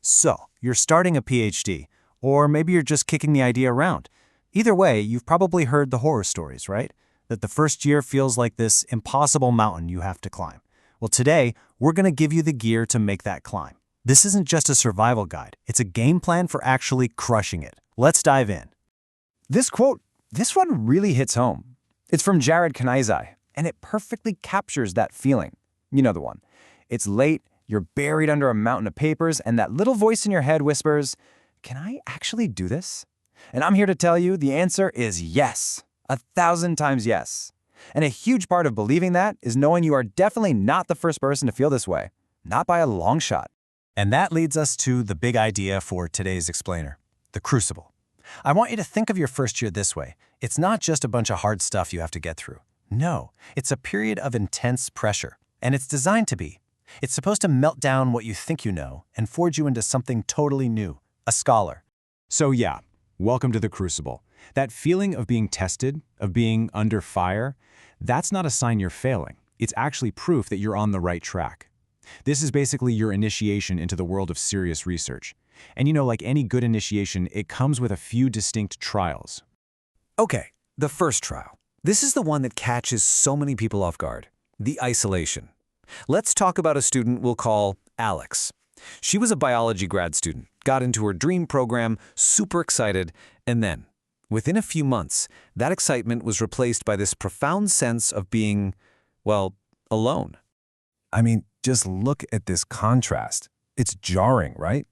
So, you're starting a PhD, or maybe you're just kicking the idea around. Either way, you've probably heard the horror stories, right? That the first year feels like this impossible mountain you have to climb. Well, today, we're going to give you the gear to make that climb. This isn't just a survival guide, it's a game plan for actually crushing it. Let's dive in. This one really hits home. It's from Jared Kanizai, and it perfectly captures that feeling. You know the one. It's late, you're buried under a mountain of papers, and that little voice in your head whispers, "Can I actually do this?" And I'm here to tell you the answer is yes. 1,000 times yes. And a huge part of believing that is knowing you are definitely not the first person to feel this way. Not by a long shot. And that leads us to the big idea for today's explainer, the Crucible. I want you to think of your first year this way. It's not just a bunch of hard stuff you have to get through. No, it's a period of intense pressure, and it's designed to be. It's supposed to melt down what you think you know and forge you into something totally new, a scholar. So yeah, welcome to the Crucible. That feeling of being tested, of being under fire, that's not a sign you're failing. It's actually proof that you're on the right track. This is basically your initiation into the world of serious research. And you know, like any good initiation, it comes with a few distinct trials. Okay, the first trial. This is the one that catches so many people off guard. The isolation. Let's talk about a student we'll call Alex. She was a biology grad student, got into her dream program, super excited, and then, within a few months, that excitement was replaced by this profound sense of being, well, alone. I mean, just look at this contrast. It's jarring, right?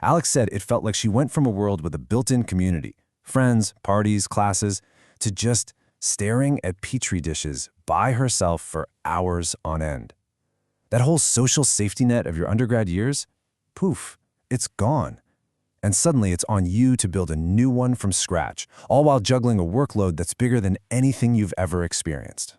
Alex said it felt like she went from a world with a built-in community, friends, parties, classes, to just staring at petri dishes by herself for hours on end. That whole social safety net of your undergrad years, poof, it's gone. And suddenly it's on you to build a new one from scratch, all while juggling a workload that's bigger than anything you've ever experienced.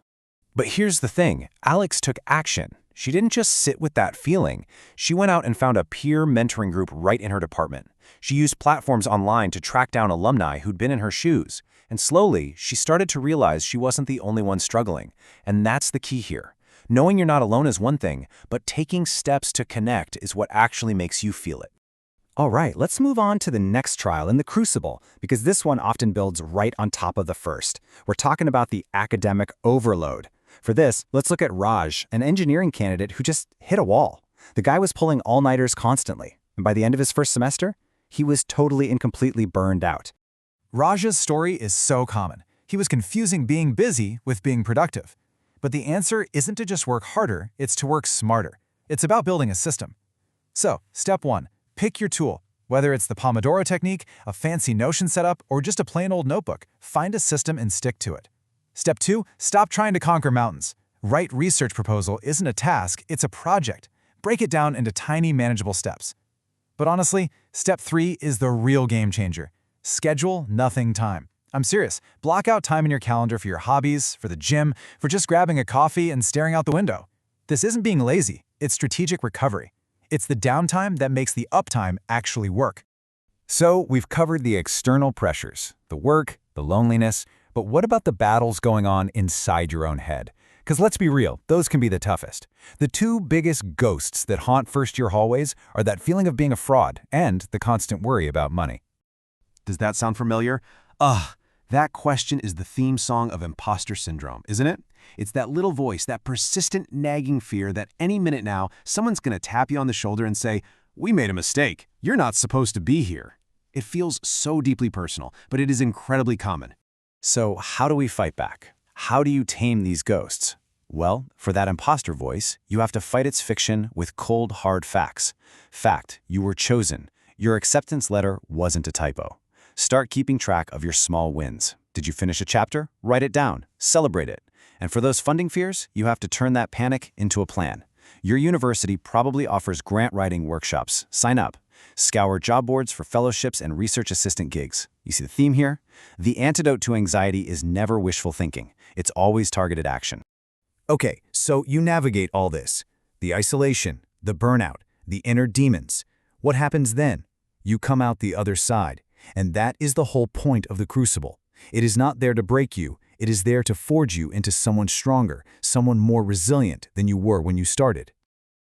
But here's the thing, Alex took action. She didn't just sit with that feeling. She went out and found a peer mentoring group right in her department. She used platforms online to track down alumni who'd been in her shoes. And slowly, she started to realize she wasn't the only one struggling. And that's the key here. Knowing you're not alone is one thing, but taking steps to connect is what actually makes you feel it. All right, let's move on to the next trial in the Crucible, because this one often builds right on top of the first. We're talking about the academic overload. For this, let's look at Raj, an engineering candidate who just hit a wall. The guy was pulling all-nighters constantly, and by the end of his first semester, he was totally and completely burned out. Raj's story is so common. He was confusing being busy with being productive. But the answer isn't to just work harder, it's to work smarter. It's about building a system. So, step 1, pick your tool. Whether it's the Pomodoro technique, a fancy Notion setup, or just a plain old notebook, find a system and stick to it. Step 2, stop trying to conquer mountains. Write research proposal isn't a task, it's a project. Break it down into tiny, manageable steps. But honestly, step 3 is the real game changer. Schedule nothing time. I'm serious. Block out time in your calendar for your hobbies, for the gym, for just grabbing a coffee and staring out the window. This isn't being lazy, it's strategic recovery. It's the downtime that makes the uptime actually work. So we've covered the external pressures, the work, the loneliness, but what about the battles going on inside your own head? Because let's be real, those can be the toughest. The two biggest ghosts that haunt first-year hallways are that feeling of being a fraud and the constant worry about money. Does that sound familiar? That question is the theme song of imposter syndrome, isn't it? It's that little voice, that persistent nagging fear that any minute now, someone's going to tap you on the shoulder and say, "We made a mistake. You're not supposed to be here." It feels so deeply personal, but it is incredibly common. So how do we fight back? How do you tame these ghosts? Well, for that imposter voice, you have to fight its fiction with cold, hard facts. Fact, you were chosen. Your acceptance letter wasn't a typo. Start keeping track of your small wins. Did you finish a chapter? Write it down. Celebrate it. And for those funding fears, you have to turn that panic into a plan. Your university probably offers grant writing workshops. Sign up. Scour job boards for fellowships and research assistant gigs. You see the theme here? The antidote to anxiety is never wishful thinking. It's always targeted action. Okay, so you navigate all this. The isolation, the burnout, the inner demons. What happens then? You come out the other side. And that is the whole point of the Crucible. It is not there to break you. It is there to forge you into someone stronger, someone more resilient than you were when you started.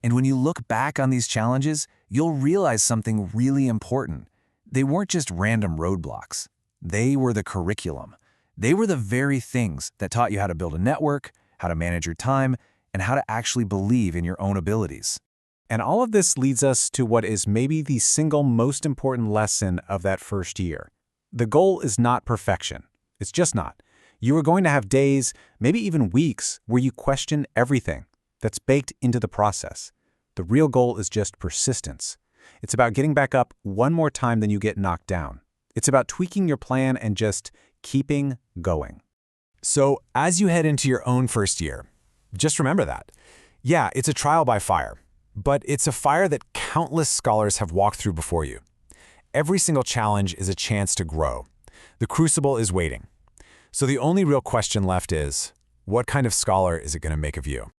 And when you look back on these challenges, you'll realize something really important. They weren't just random roadblocks. They were the curriculum. They were the very things that taught you how to build a network, how to manage your time, and how to actually believe in your own abilities. And all of this leads us to what is maybe the single most important lesson of that first year. The goal is not perfection. It's just not. You are going to have days, maybe even weeks, where you question everything. That's baked into the process. The real goal is just persistence. It's about getting back up one more time than you get knocked down. It's about tweaking your plan and just keeping going. So as you head into your own first year, just remember that. Yeah, it's a trial by fire, but it's a fire that countless scholars have walked through before you. Every single challenge is a chance to grow. The crucible is waiting. So the only real question left is, what kind of scholar is it going to make of you?